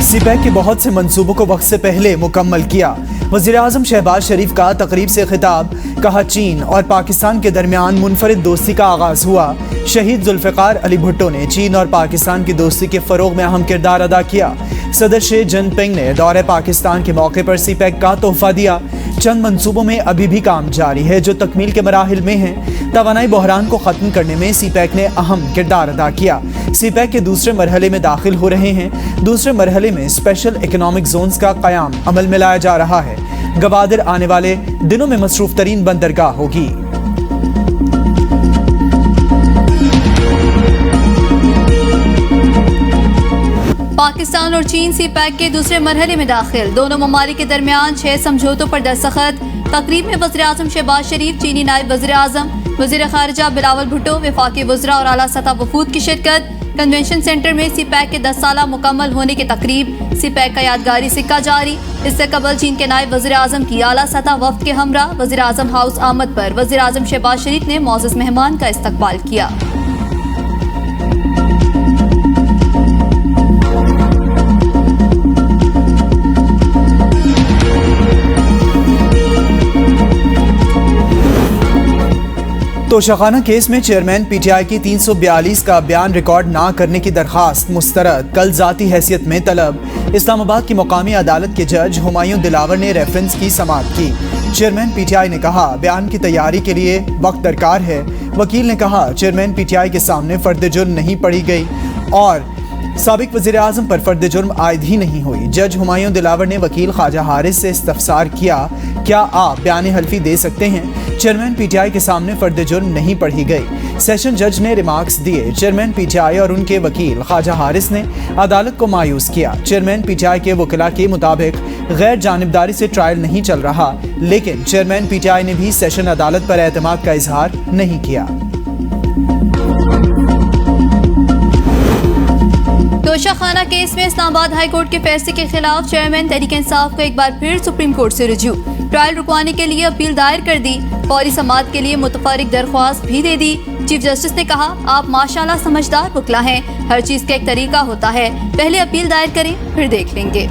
CPEC के बहुत से मंसूबों को वक्त से पहले मुकम्मल किया। वज़ीर-ए-आज़म शहबाज शरीफ का तकरीब से खिताब। कहा, चीन और पाकिस्तान के दरमियान मुनफरिद दोस्ती का आगाज हुआ। शहीद जुल्फ़िकार अली भुट्टो ने चीन और पाकिस्तान की दोस्ती के फ़रोग़ में अहम किरदार अदा किया। सदर शी जिनपिंग ने दौरे पाकिस्तान के मौके पर सीपैक का तोहफा दिया। चंद मंसूबों में अभी भी काम जारी है जो तकमील के मराहिल में हैं। तवानाई बहरान को ख़त्म करने में सीपैक ने अहम किरदार अदा किया। सीपैक के दूसरे मरहले में दाखिल हो रहे हैं। दूसरे मरहले में स्पेशल इकनॉमिक जोन्स का क़याम अमल में लाया जा रहा है। गवादर आने वाले दिनों में मसरूफ तरीन बंदरगाह होगी। पाकिस्तान और चीन सीपैक के दूसरे मरहले में दाखिल। दोनों ममालिक के दरमियान 6 समझौतों पर दस्तखत। तकरीब में वज़ीर-ए-आज़म शहबाज शरीफ, चीनी नायब वज़ीर-ए-आज़म, वज़ीर ख़ारिजा बिलावल भुट्टो, वफाकी वज़रा और आला सतह वफूद की शिरकत। कन्वेंशन सेंटर में सीपैक के 10 साला मुकम्मल होने की तकरीब। सीपैक का यादगारी सिक्का जारी। इससे कबल चीन के नायब वज़ीर-ए-आज़म की आला सतह वफ्द के हमरा वज़ीर-ए-आज़म हाउस आमद पर वज़ीर-ए-आज़म शहबाज शरीफ ने मोअज़्ज़ज़ मेहमान का इस्तकबाल किया। तोशाखाना केस में चेयरमैन पीटीआई की 342 का बयान रिकॉर्ड ना करने की दरखास्त मुस्तरद। कल जाती हैसियत में तलब। इस्लामाबाद की मुकामी अदालत के जज हुमायूं दिलावर ने रेफरेंस की समाअत की। चेयरमैन पीटीआई ने कहा, बयान की तैयारी के लिए वक्त दरकार है। वकील ने कहा, चेयरमैन पीटीआई के सामने फर्द जुर्म नहीं पड़ी गई और साबिक वज़ीर-ए-आज़म पर फर्द जुर्म आयद ही नहीं हुई। जज हुमायूं दिलावर ने वकील ख्वाजा हारिस से इस्तफसार किया, क्या आप बयान हल्फी दे सकते हैं? चेयरमैन पीटीआई के सामने फर्द जुर्म नहीं पढ़ी गई। सेशन जज ने रिमार्क्स दिए। चेयरमैन पीटीआई और उनके वकील ख्वाजा हारिस ने अदालत को मायूस किया। चेयरमैन पीटीआई के वकीला के मुताबिक गैर जानिबदारी से ट्रायल नहीं चल रहा, लेकिन चेयरमैन पीटीआई ने भी सेशन अदालत पर एतमाद का इजहार नहीं किया। तोशाखाना केस में इस्लामाबाद हाई कोर्ट के फैसले के खिलाफ चेयरमैन तहरीक इंसाफ को एक बार फिर सुप्रीम कोर्ट से रुजू। ट्रायल रुकवाने के लिए अपील दायर कर दी। फौरी समाअत के लिए मुतफर्रिक दरख्वास्त भी दे दी। चीफ जस्टिस ने कहा, आप माशाल्लाह समझदार वकील हैं, हर चीज का एक तरीका होता है, पहले अपील दायर करें फिर देख लेंगे।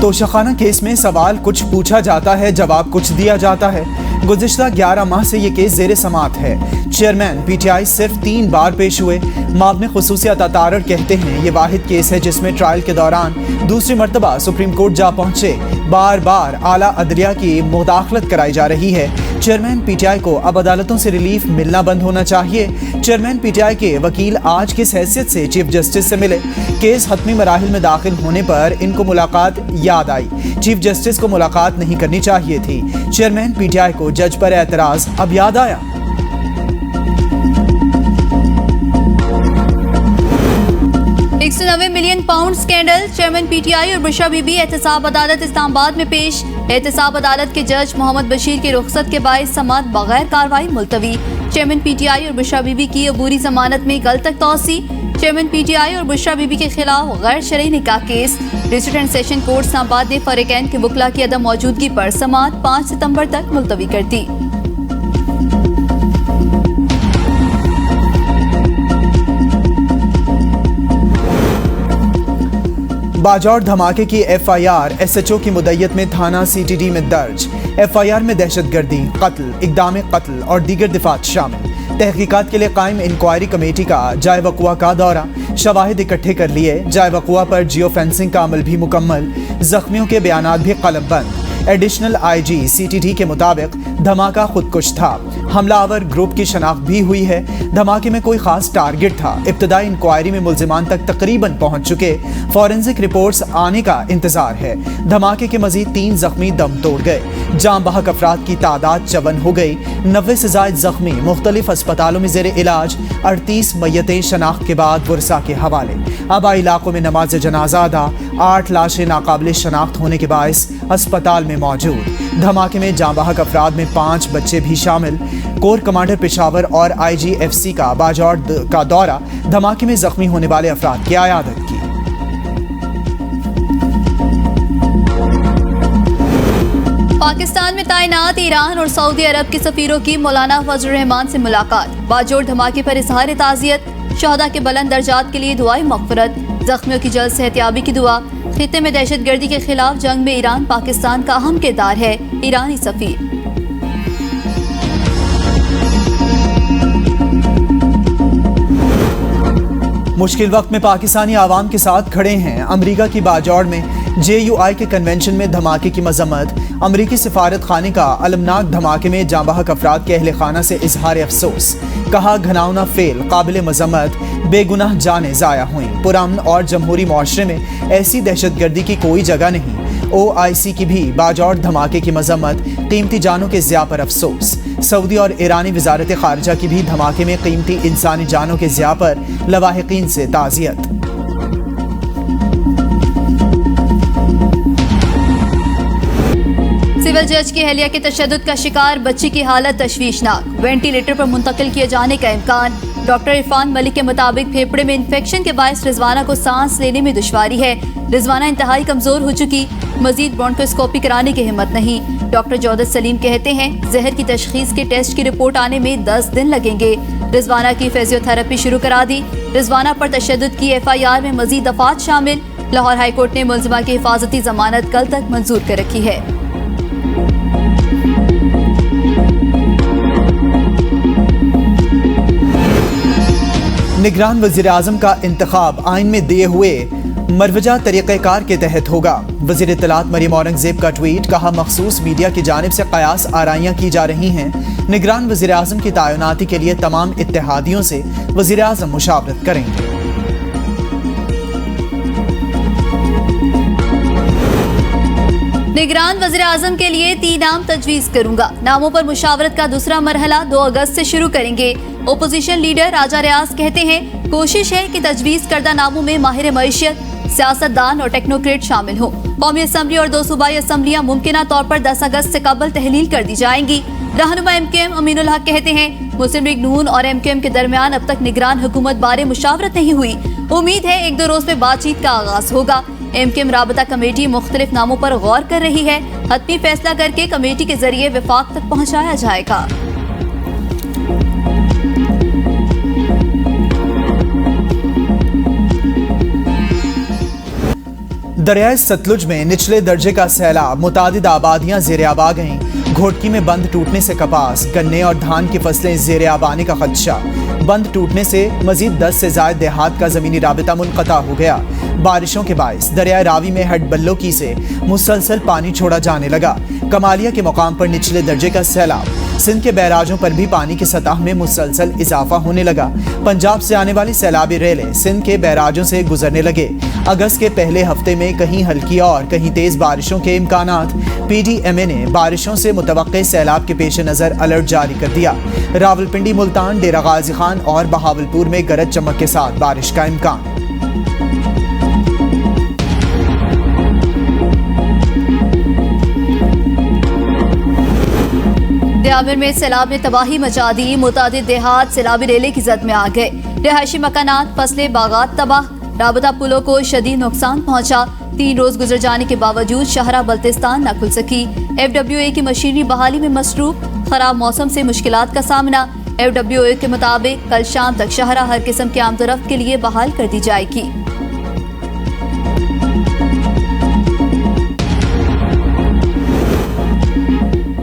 तोशाखाना केस में सवाल कुछ पूछा जाता है, जवाब कुछ दिया जाता है। गुज़िश्ता 11 माह से ये केस ज़ेरे समाअत है। चेयरमैन पीटीआई सिर्फ 3 बार पेश हुए। मामले खुसूसियत अतारर कहते हैं, ये वाहिद केस है जिसमें ट्रायल के दौरान दूसरी मरतबा सुप्रीम कोर्ट जा पहुंचे। बार बार आला अदलिया की मुदाखलत कराई जा रही है। चेयरमैन पीटीआई को अब अदालतों से रिलीफ मिलना बंद होना चाहिए। चेयरमैन पीटीआई के वकील आज किस हैसियत से चीफ जस्टिस से मिले? केस हतमी मराहिल में दाखिल होने पर इनको मुलाकात याद आई। चीफ जस्टिस को मुलाकात नहीं करनी चाहिए थी। चेयरमैन पीटीआई को जज पर एतराज अब याद आया। £190 मिलियन स्कैंडल। चेयरमैन पीटीआई और बुशरा बीबी एहतसाब अदालत इस्लामाबाद में पेश। एहतसाब अदालत के जज मोहम्मद बशीर की रुख्सत के बायस समाअत बगैर कार्रवाई मुलतवी। चेयरमैन पीटीआई और बुशरा बीबी की अबूरी जमानत में कल तक तौसी। चेयरमैन पीटीआई और बुशरा बीबी के खिलाफ गैर शरई निकाह case. District and session court Islamabad ने फरीकैन के वकला की अदम मौजूदगी पर समाअत 5 सितंबर तक मुलतवी कर दी। बाजौर धमाके की एफआईआर एसएचओ की मुद्दत में थाना सीटीडी में दर्ज। एफआईआर में दहशतगर्दी, कत्ल, इक़दाम कत्ल और दीगर दिफात शामिल। तहकीकात के लिए कायम इंक्वायरी कमेटी का जाए वक़ुआ का दौरा। शवाहिद इकट्ठे कर लिए। जाए वक़ुआ पर जियो फेंसिंग का अमल भी मुकम्मल। जख्मियों के बयानात भी कलमबंद। एडिशनल आईजी सीटीडी के मुताबिक धमाका खुदकुश था। हमलावर ग्रुप की शनाख्त भी हुई है। धमाके में कोई खास टारगेट था। इब्तदाई इंक्वायरी में मुल्जिमान तक तकरीबन पहुंच चुके। फॉरेंसिक रिपोर्ट्स आने का इंतजार है। धमाके के मजीद 3 जख्मी दम तोड़ गए। जाम बहक अफराद की तादाद 54 हो गई। 90 से ज़ायद जख्मी मुख्तलिफ अस्पतालों में ज़ेरे इलाज। 38 मैयतें शनाख्त के बाद वर्सा के हवाले। आबाई इलाकों में नमाज जनाजा अदा। 8 लाशें नाकाबिल शनाख्त होने के बायस अस्पताल में मौजूद। धमाके में जाम बहक अफराद में 5 बच्चे भी शामिल। कोर कमांडर पेशावर और IGFC का बाजौर का दौरा। धमाके में जख्मी होने वाले अफराद की आयादत की। पाकिस्तान में तैनात ईरान और सऊदी अरब के सफीरों की मौलाना फजल रहमान से मुलाकात। बाजोड़ धमाके पर इजहार ताज़ियत। शहदा के बुलंद दर्जात के लिए दुआई मग़फ़िरत। जख्मियों की जल्द सेहतियाबी की दुआ। खित्ते में दहशतगर्दी के खिलाफ जंग में ईरान पाकिस्तान का अहम किरदार है। ईरानी सफीर। मुश्किल वक्त में पाकिस्तानी आवाम के साथ खड़े हैं। अमरीका की बाजौड़ में JUI के कन्वेंशन में धमाके की मजम्मत। अमरीकी सिफारत खाने का अलमनाक धमाके में जाँ बहक अफराद के अहले खाना से इजहार अफसोस। कहा घनाउना फेल काबिल मजम्मत, बेगुनाह जानें ज़ाया हुई। पुरअमन और जमहूरी मुआशरे में ऐसी दहशतगर्दी की कोई जगह नहीं। OIC की भी बाजौड़ धमाके की मजम्मत, कीमती जानों के ज़िया पर अफसोस। सऊदी और ईरानी वजारत खारजा की भी धमाके में कीमती इंसानी जानों के ज़िया पर लवाहिकीन से ताज़ियत। सिविल जज की अहलिया के तशद्दुद का शिकार बच्ची की हालत तशवीशनाक। वेंटिलेटर पर मुंतकिल किए जाने का इम्कान। डॉक्टर इरफान मलिक के मुताबिक फेफड़े में इन्फेक्शन के बायस रिजवाना को सांस लेने में दुश्वारी है। रिजवाना इंतहाई कमजोर हो चुकी, मजीद ब्रोंकोस्कोपी कराने की हिम्मत नहीं। डॉक्टर जौदत सलीम कहते हैं जहर की तशखीस के टेस्ट की रिपोर्ट आने में 10 दिन लगेंगे। रिजवाना की फिजियोथेरेपी शुरू करा दी। रिजवाना पर तशद्दुद की FIR में मजीद दफात शामिल। लाहौर हाईकोर्ट ने मुलजिमा की हिफाजती जमानत कल तक मंजूर कर रखी है। निगरान वज़ीर आज़म का इंतखाब आइन में दिए हुए मरवजा तरीक़ेकार के तहत होगा। वज़ीर इत्तलात मरियम औरंगज़ेब का ट्वीट। कहा मखसूस मीडिया की जानिब से क़यास आराइयाँ की जा रही हैं। निगरान वज़ीर आज़म की तैनाती के लिए तमाम इत्तेहादियों से वज़ीर आज़म मुशावरत करेंगे। निगरान वज़ीर आज़म के लिए 3 नाम तजवीज़ करूंगा। नामों पर मुशावरत का दूसरा मरहला 2 अगस्त से शुरू करेंगे। ओपोजिशन लीडर राजा रियाज कहते हैं कोशिश है कि तजवीज़ करदा नामों में माहिर मईशत, सियासतदान और टेक्नोक्रेट शामिल हो। कौमी असम्बली और 2 सूबाई असम्बलियाँ मुमकिना तौर पर 10 अगस्त से कबल तहलील कर दी जाएंगी। रहनुमा MKM अमीनुल हक कहते हैं मुस्लिम लीग नून और MKM के दरमियान अब तक निगरान हुकूमत बारे मुशावरत नहीं हुई। उम्मीद है 1-2 रोज में बातचीत का आगाज होगा। MKM राबता कमेटी मुख्तलिफ नामों पर गौर कर रही है। हतमी फैसला करके कमेटी के जरिए विफाक तक पहुँचाया जाएगा। दरियाए सतलुज में निचले दर्जे का सैलाब, मुतादिद आबादियां ज़ेर आब आ गईं। घोटकी में बंद टूटने से कपास, गन्ने और धान की फसलें ज़ेर आब आने का खदशा। बंद टूटने से मजीद 10 से ज़ायद देहात का ज़मीनी राबिता मुनक़ता हो गया। बारिशों के बायस दरियाए रावी में हडबल्लो की से मुसलसल पानी छोड़ा जाने लगा। कमालिया के मुकाम पर निचले दर्जे का सैलाब। सिंध के बैराजों पर भी पानी की सतह में मुसलसल इजाफा होने लगा। पंजाब से आने वाली सैलाबी रेलें सिंध के बैराजों से गुजरने लगे। अगस्त के पहले हफ्ते में कहीं हल्की और कहीं तेज बारिशों के इम्कानात। PDMA ने बारिशों से मुतवक्के सैलाब के पेश नज़र अलर्ट जारी कर दिया। रावलपिंडी, मुल्तान, डेरा गाजी खान और बहावलपुर में गरज चमक के साथ बारिश का इम्कान। देआमिर में सैलाब ने तबाही मचा दी। मुतादिद देहात सैलाबी रेले की जद में आ गए। रिहायशी मकानात, फसलें, बागात तबाह। राबता पुलों को शदीद नुकसान पहुंचा। 3 रोज गुजर जाने के बावजूद शाहरा बल्तिस्तान न खुल सकी। FWA की मशीनरी बहाली में मसरूफ। खराब मौसम से मुश्किलात का सामना। FWA के मुताबिक कल शाम तक शाहरा हर किस्म के आमदोरफ्त के लिए बहाल कर दी जाएगी।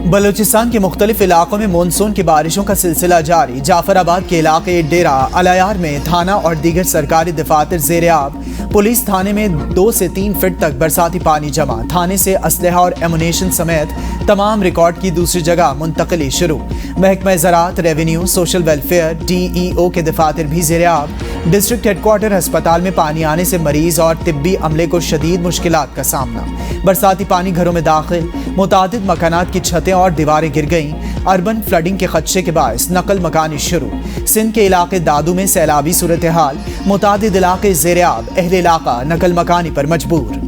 बलूचिस्तान के मुख्तलिफ इलाकों में मानसून की बारिशों का सिलसिला जारी। जाफराबाद के इलाके डेरा अलायार में थाना और दीगर सरकारी दफातर ज़ेर आब। पुलिस थाने में 2 से 3 फीट तक बरसाती पानी जमा। थाने से असलहा और एमुनेशन समेत तमाम रिकॉर्ड की दूसरी जगह मुंतकली शुरू। महकमा ज़राअत, रेवेन्यू, सोशल वेलफेयर, DEO के दफातर भी ज़ेर आब। डिस्ट्रिक्ट हेडक्वार्टर अस्पताल में पानी आने से मरीज और तिब्बी अमले को शदीद मुश्किलात का सामना। बरसाती पानी घरों में दाखिल। मुतादिद मकानात की छतें और दीवारें गिर गईं। अर्बन फ्लडिंग के खदशे के बायस नकल मकानी शुरू। सिंध के इलाके दादू में सैलाबी सूरत हाल। मुतादिद इलाके ज़ेर आब। अहले इलाका नकल मकानी पर मजबूर।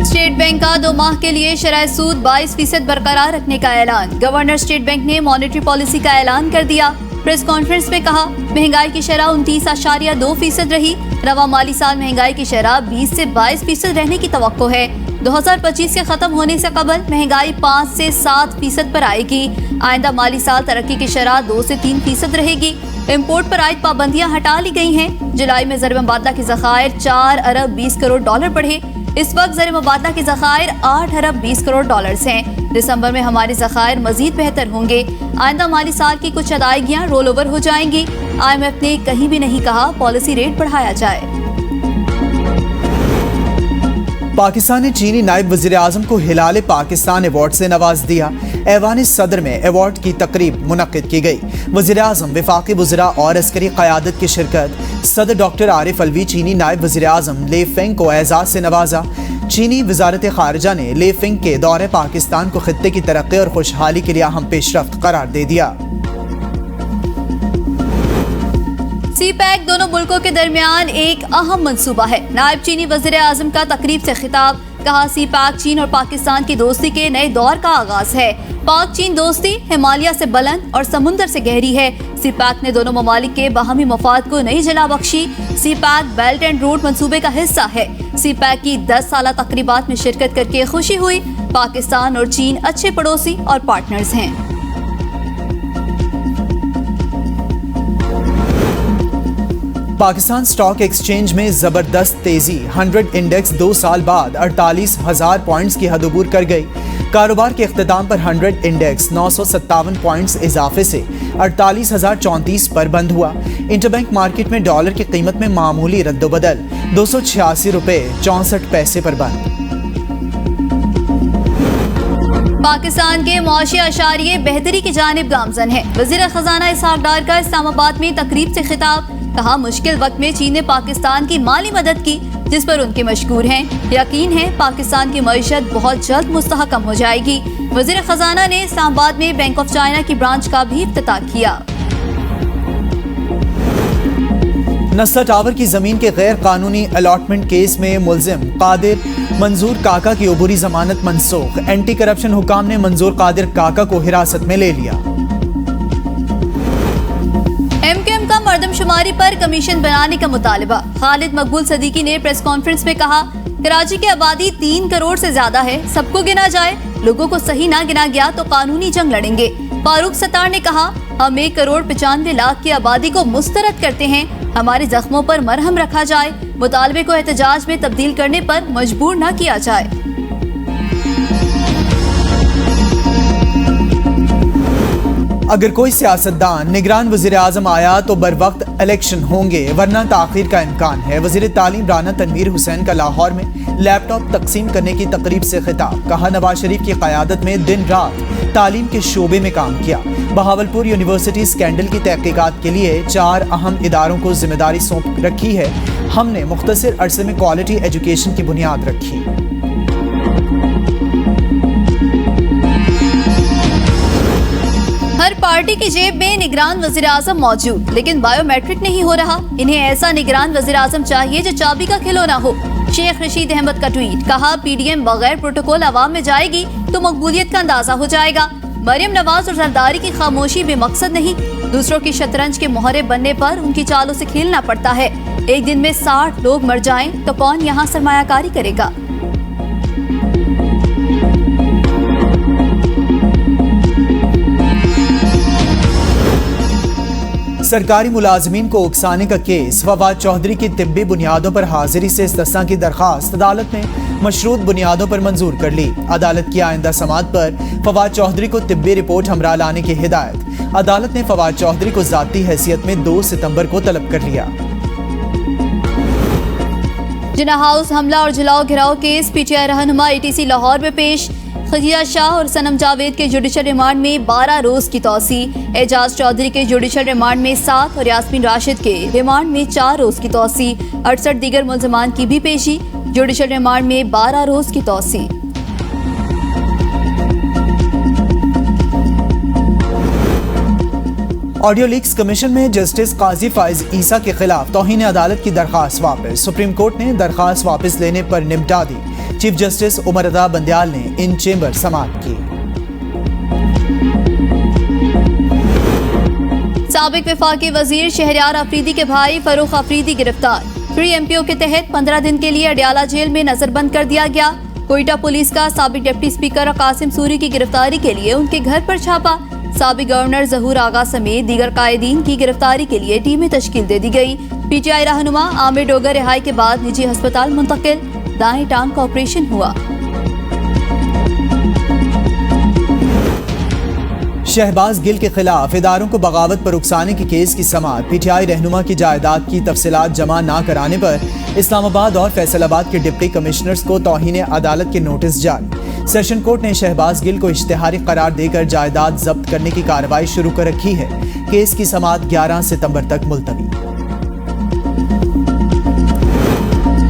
स्टेट बैंक का 2 माह के लिए शरह सूद 22% बरकरार रखने का ऐलान। गवर्नर स्टेट बैंक ने मॉनेटरी पॉलिसी का ऐलान कर दिया। प्रेस कॉन्फ्रेंस में कहा, महंगाई की शरह 29.2% रही। रवा माली साल महंगाई की शरह 20 से 22% रहने की तवक्को है। 2025 के खत्म होने से कबल महंगाई 5 से 7% पर आएगी। आइंदा माली साल तरक्की की शरह 2 से 3% रहेगी। इम्पोर्ट पर आयद पाबंदियां हटा ली गई हैं। जुलाई में ज़र मुबादला के ज़खायर 4 अरब 20 करोड़ डॉलर बढ़े। इस वक्त ज़र मुबादला के ज़खायर 8 अरब 20 करोड़ डॉलर्स हैं। दिसंबर में हमारे ज़खायर मजीद बेहतर होंगे। आइंदा माली साल की कुछ अदायगियां रोल ओवर हो जाएंगी। IMF ने कहीं भी नहीं कहा पॉलिसी रेट बढ़ाया जाए। पाकिस्तान ने चीनी नायब वज़ीर आज़म को हिलाल पाकिस्तान अवार्ड से नवाज दिया। ऐवान सदर में अवार्ड की तकरीब मुनक्किद की गई। वज़ीर आज़म, वफाकी वज़रा और अस्करी क़यादत की शिरकत। सदर डॉक्टर आरिफ अलवी चीनी नायब वज़ीर आज़म ले फेंग को एजाज़ से नवाजा। चीनी वज़ारत ख़ारिजा ने ले फेंग के दौरे पाकिस्तान को खित्ते की तरक्की और खुशहाली के लिए अहम पेशरफ्त करार दे दिया। CPEC दोनों मुल्कों के दरमियान एक अहम मंसूबा है। नायब चीनी वज़ीर आज़म का तकरीब से खिताब। कहा, CPEC चीन और पाकिस्तान की दोस्ती के नए दौर का आगाज है। पाक चीन दोस्ती हिमालय से बुलंद और समुंदर से गहरी है। CPEC ने दोनों ममालिक के बाहमी मफाद को नई जला बख्शी। CPEC बेल्ट एंड रोड मंसूबे का हिस्सा है। CPEC की 10 साला तकरीबात में शिरकत करके खुशी हुई। पाकिस्तान और चीन अच्छे पड़ोसी और पार्टनर्स हैं। पाकिस्तान स्टॉक एक्सचेंज में जबरदस्त तेजी। 100 इंडेक्स 2 साल बाद 48,000 पॉइंट्स की हद अबूर कर गई। कारोबार के इख्तिताम पर 100 इंडेक्स 957 पॉइंट्स इजाफे से 48,034 पर बंद हुआ। इंटरबैंक मार्केट में डॉलर की कीमत में मामूली रद्दोबदल 286 रुपये 64 पैसे पर बंद। पाकिस्तान के मुआशी अशारिये बेहतरी की जानिब गामजन है। वज़ीर खजाना इसहाक डार का इस्लामाबाद में तकरीब से खिताब। कहा, मुश्किल वक्त में चीन ने पाकिस्तान की माली मदद की, जिस पर उनके मशकूर हैं। यकीन है पाकिस्तान की मईशत बहुत जल्द मुस्तहकम हो जाएगी। वज़ीर खजाना ने इस्लामाबाद में बैंक ऑफ चाइना की ब्रांच का भी इफ्तिताह किया। नस्ता टावर की जमीन के गैर कानूनी अलॉटमेंट केस में मुलजिम कादिर मंजूर काका की अबूरी जमानत मनसूख। एंटी करप्शन हुकाम ने मंजूर कादिर काका को हिरासत में ले लिया। MQM का मर्दमशुमारी पर कमीशन बनाने का मुतालिबा। खालिद मकबूल सदीकी ने प्रेस कॉन्फ्रेंस में कहा, कराची की आबादी 3 करोड़ से ज्यादा है। सबको गिना जाए, लोगों को सही ना गिना गया तो कानूनी जंग लड़ेंगे। फारूक सत्तार ने कहा, हम 1 करोड़ 95 लाख की आबादी को मुस्तरद करते हैं। हमारे जख्मों पर मरहम रखा जाए। मुतालबे को एहतजाज में तब्दील करने पर मजबूर न किया जाए। अगर कोई सियासतदान निगरान वज़ीर आज़म आया तो बर वक्त इलेक्शन होंगे, वरना ताख़ीर का इम्कान है। वज़ीर तालीम राना तनवीर हुसैन का लाहौर में लैपटॉप तकसीम करने की तकरीब से खिताब। कहा, नवाज शरीफ की क़यादत में दिन रात तालीम के शोबे में काम किया। बहावलपुर यूनिवर्सिटी स्कैंडल की तहकीकात के लिए 4 अहम इदारों को जिम्मेदारी सौंप रखी है। हमने मुख्तसर अरसे में क्वालिटी एजुकेशन की बुनियाद रखी। हर पार्टी की जेब में निगरान वज़ीर आज़म मौजूद, लेकिन बायोमेट्रिक नहीं हो रहा। इन्हें ऐसा निगरान वज़ीर आज़म चाहिए जो चाबी का खिलौना हो। शेख रशीद अहमद का ट्वीट। कहा, PDM बगैर प्रोटोकॉल अवाम में जाएगी तो मकबूलियत का अंदाजा हो जाएगा। मरियम नवाज और जरदारी की खामोशी बेमकसद नहीं। दूसरों की शतरंज के मोहरे बनने पर उनकी चालों से खेलना पड़ता है। एक दिन में 60 लोग मर जाएं तो कौन यहाँ सरमायाकारी करेगा। सरकारी मुलाजमीन को उकसाने का केस। फवाद चौधरी की तिब्बी बुनियादों पर हाजिरी से इस्तिस्ना की दरखास्त अदालत ने मशरूत बुनियादों पर मंजूर कर ली। अदालत की आइंदा समाअत पर फवाद चौधरी को तिब्बी रिपोर्ट हमरा लाने की हिदायत। अदालत ने फवाद चौधरी को ज़ाती हैसियत में 2 सितंबर को तलब कर लिया। जिन्ना हाउस हमला और जलाओ घिराव केस। PTI रहनुमा ATC लाहौर में पेश। खजिया शाह और सनम जावेद के जुडिशल रिमांड में 12 रोज की तौसी। एजाज चौधरी के जुडिशल रिमांड में 7 और यास्मीन राशिद के रिमांड में 4 रोज की तौसी। 68 दीगर मुल्ज़िमान की भी पेशी। जुडिशल रिमांड में 12 रोज की तौसी। ऑडियो लीक्स कमीशन में जस्टिस काजी फाइज ईसा के खिलाफ तौहीन अदालत की दरखास्त वापस। सुप्रीम कोर्ट ने दरखास्त वापस लेने पर निपटा दी। चीफ जस्टिस उमर रज़ा बंदयाल ने इन चेंबर समाअत की। साबिक वफाकी वजीर शहरयार अफरीदी के भाई फरूख अफरीदी गिरफ्तार। फ्री एमपीओ के तहत 15 दिन के लिए अडयाला जेल में नजरबंद कर दिया गया। कोयटा पुलिस का साबिक डिप्टी स्पीकर कासिम सूरी की गिरफ्तारी के लिए उनके घर पर छापा। साबिक गवर्नर जहूर आगा समेत दीगर कायदीन की गिरफ्तारी के लिए टीमें तश्कील दे दी गई। पीटीआई रहनुमा आमिर डोगर रिहाई के बाद निजी अस्पताल मुंतकिल, दाएं टांग का ऑपरेशन हुआ। शहबाज गिल के खिलाफ इदारों को बगावत पर उकसाने के केस की समाअत। पीटीआई रहनुमा की जायदाद की तफसीलात जमा न कराने पर इस्लामाबाद और फैसलाबाद के डिप्टी कमिश्नर्स को तौहीन अदालत के नोटिस जारी। सेशन कोर्ट ने शहबाज गिल को इश्तिहारी करार देकर जायदाद जब्त करने की कार्रवाई शुरू कर रखी है। केस की समाअत 11 सितंबर तक मुलतवी।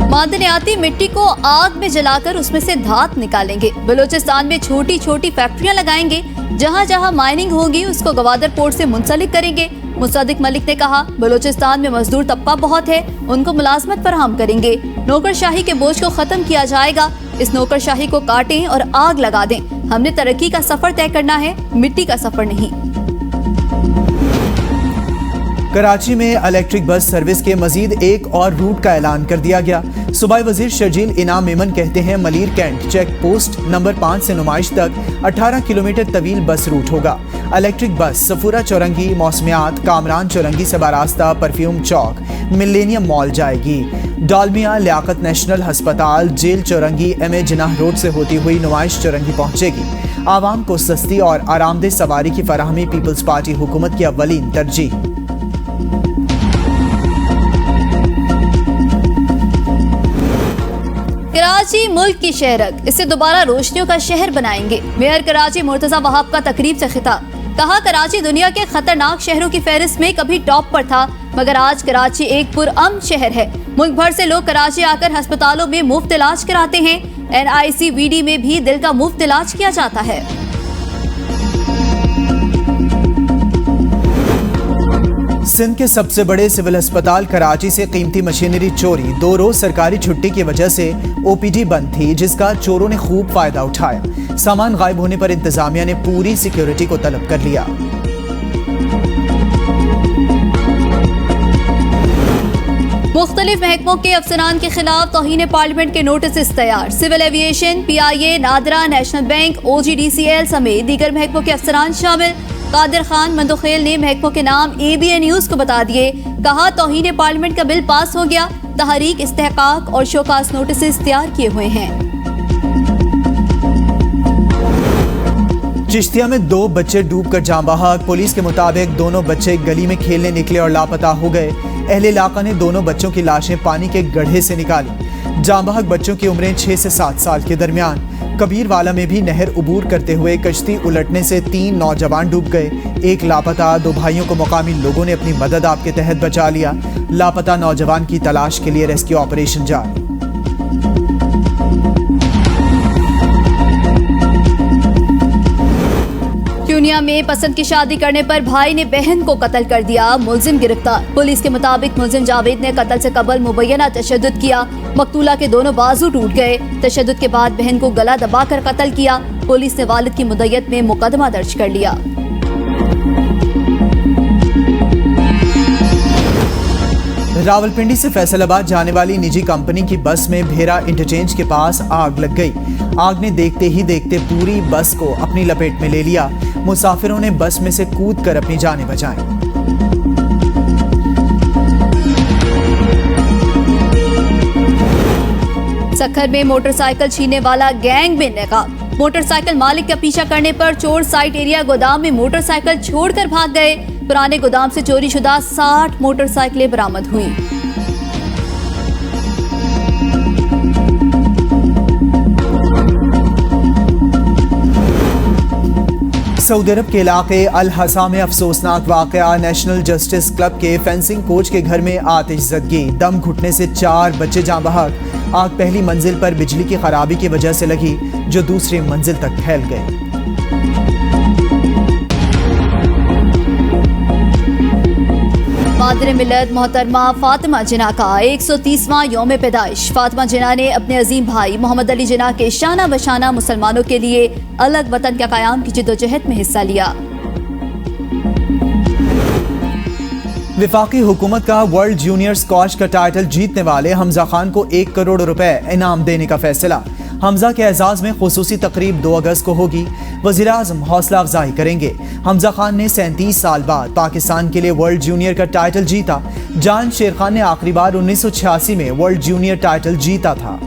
मादनियाती मिट्टी को आग में जलाकर उसमें से धात निकालेंगे। बलूचिस्तान में छोटी छोटी फैक्ट्रियां लगाएंगे। जहां जहां माइनिंग होगी उसको गवादर पोर्ट से मुंसलिक करेंगे। मुसद्दिक मलिक ने कहा, बलूचिस्तान में मजदूर तबका बहुत है, उनको मुलाजमत फराहम करेंगे। नौकरशाही के बोझ को खत्म किया जाएगा। इस नौकरशाही को काटें और आग लगा दें। हमने तरक्की का सफर तय करना है, मिट्टी का सफर नहीं। कराची में इलेक्ट्रिक बस सर्विस के मजीद एक और रूट का ऐलान कर दिया गया। सूबाई वजीर शर्जील इनाम मेमन कहते हैं, Malir cantt check post number 5 से नुमाइश तक 18 किलोमीटर तवील बस रूट होगा। इलेक्ट्रिक बस सफूरा चौरंगी, मौसमियात, कामरान चौरंगी से बारास्ता परफ्यूम चौक, मिलेनियम मॉल जाएगी। डालमिया, लियाकत नेशनल अस्पताल, जेल चौरंगी, MA जिनाह रोड से होती हुई नुमाइश चौरंगी पहुंचेगी। आवाम को सस्ती और आरामदेह सवारी की फराहमी पीपल्स पार्टी हुकूमत की अव्वलीन तरजीह। कराची मुल्क की शहरक, इसे दोबारा रोशनियों का शहर बनाएंगे। मेयर कराची मुर्तजा वहाब का तकरीब से खिताब। कहा, कराची दुनिया के खतरनाक शहरों की फहरिस्त में कभी टॉप पर था, मगर आज कराची एक पुरअमन शहर है। मुल्क भर से लोग कराची आकर अस्पतालों में मुफ्त इलाज कराते हैं। NICVD में भी दिल का मुफ्त इलाज किया जाता है। सिंध के सबसे बड़े सिविल अस्पताल कराची से कीमती मशीनरी चोरी। 2 रोज सरकारी छुट्टी की वजह से OPD बंद थी, जिसका चोरों ने खूब फायदा उठाया। सामान गायब होने पर इंतजामिया ने पूरी सिक्योरिटी को तलब कर लिया। मुख्तलिफ महकमों के अफसरान के खिलाफ तौहीन पार्लियामेंट के नोटिस तैयार। Civil aviation, PIA, NADRA, national bank, OGDCL समेत दीगर महकमों के अफसरान शामिल। कादिर खान मंदोखेल ने महकमों के नाम ABN न्यूज को बता दिए। कहा, तौहीन पार्लियामेंट का बिल पास हो गया। तहरीक, इस्तेहकाक और शोकास नोटिस तैयार किए हुए हैं। चिश्तिया में 2 बच्चे डूबकर जान बहक। पुलिस के मुताबिक दोनों बच्चे गली में खेलने निकले और लापता हो गए। अहले इलाका ने दोनों बच्चों की लाशें पानी के गड्ढे से निकाली। जान बहक बच्चों की उम्रें 6 से 7 साल के दरमियान। कबीरवाला में भी नहर उबूर करते हुए कश्ती उलटने से 3 नौजवान डूब गए। एक लापता। 2 भाइयों को मुकामी लोगों ने अपनी मदद आपके तहत बचा लिया। लापता नौजवान की तलाश के लिए रेस्क्यू ऑपरेशन जारी। क्यूनिया में पसंद की शादी करने पर भाई ने बहन को कत्ल कर दिया। मुलजिम गिरफ्तार। पुलिस के मुताबिक मुलजिम जावेद ने कत्ल से कबल मुबैना तशद्दुद किया। मकतूला के दोनों बाजू टूट गए। तशद्दुद के बाद बहन को गला दबाकर कत्ल किया। पुलिस ने वालिद की मुद्दत में मुकदमा दर्ज कर लिया। रावलपिंडी से फैसलाबाद जाने वाली निजी कंपनी की बस में भेरा इंटरचेंज के पास आग लग गई। आग ने देखते ही देखते पूरी बस को अपनी लपेट में ले लिया। मुसाफिरों ने बस में से कूदकर अपनी जानें बचाईं। सखर में मोटरसाइकिल छीनने वाला गैंग में नकाब। मोटरसाइकिल मालिक का पीछा करने पर चोर साइट एरिया गोदाम में मोटरसाइकिल छोड़कर भाग गए। पुराने गोदाम से चोरी शुदा 60 मोटरसाइकिलें बरामद हुई। सऊदी अरब के इलाके अल हसा में अफसोसनाक वाकया। नेशनल जस्टिस क्लब के फेंसिंग कोच के घर में आतिशज़दगी। दम घुटने से 4 बच्चे जान बहक। आग पहली मंजिल पर बिजली की खराबी की वजह से लगी, जो दूसरी मंजिल तक फैल गई। मादर मिलत मोहतरमा फातिमा जिन्ना का 130वां यौम पैदाइश। फातिमा जिन्ना ने अपने अजीम भाई मोहम्मद अली जिन्ना के शाना बशाना मुसलमानों के लिए अलग वतन का क़याम की जिद्दोजहद में हिस्सा लिया। विफाकी हुकूमत का वर्ल्ड जूनियर स्क्वाश का टाइटल जीतने वाले हमजा खान को 1 करोड़ रुपए इनाम देने का फैसला। हमजा के एजाज में खुसूसी तकरीब 2 अगस्त को होगी। वज़ीर आज़म हौसला अफजाई करेंगे। हमजा खान ने 37 साल बाद पाकिस्तान के लिए वर्ल्ड जूनियर का टाइटल जीता। जान शेर खान ने आखिरी बार 1986 में वर्ल्ड जूनियर टाइटल जीता था।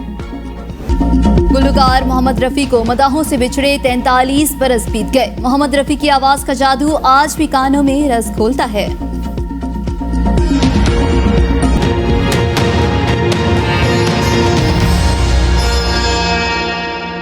गुलकार मोहम्मद रफ़ी को मदाहों से बिछड़े 43 बरस बीत गए। मोहम्मद रफ़ी की आवाज़ का जादू आज भी कानों में रस खोलता है।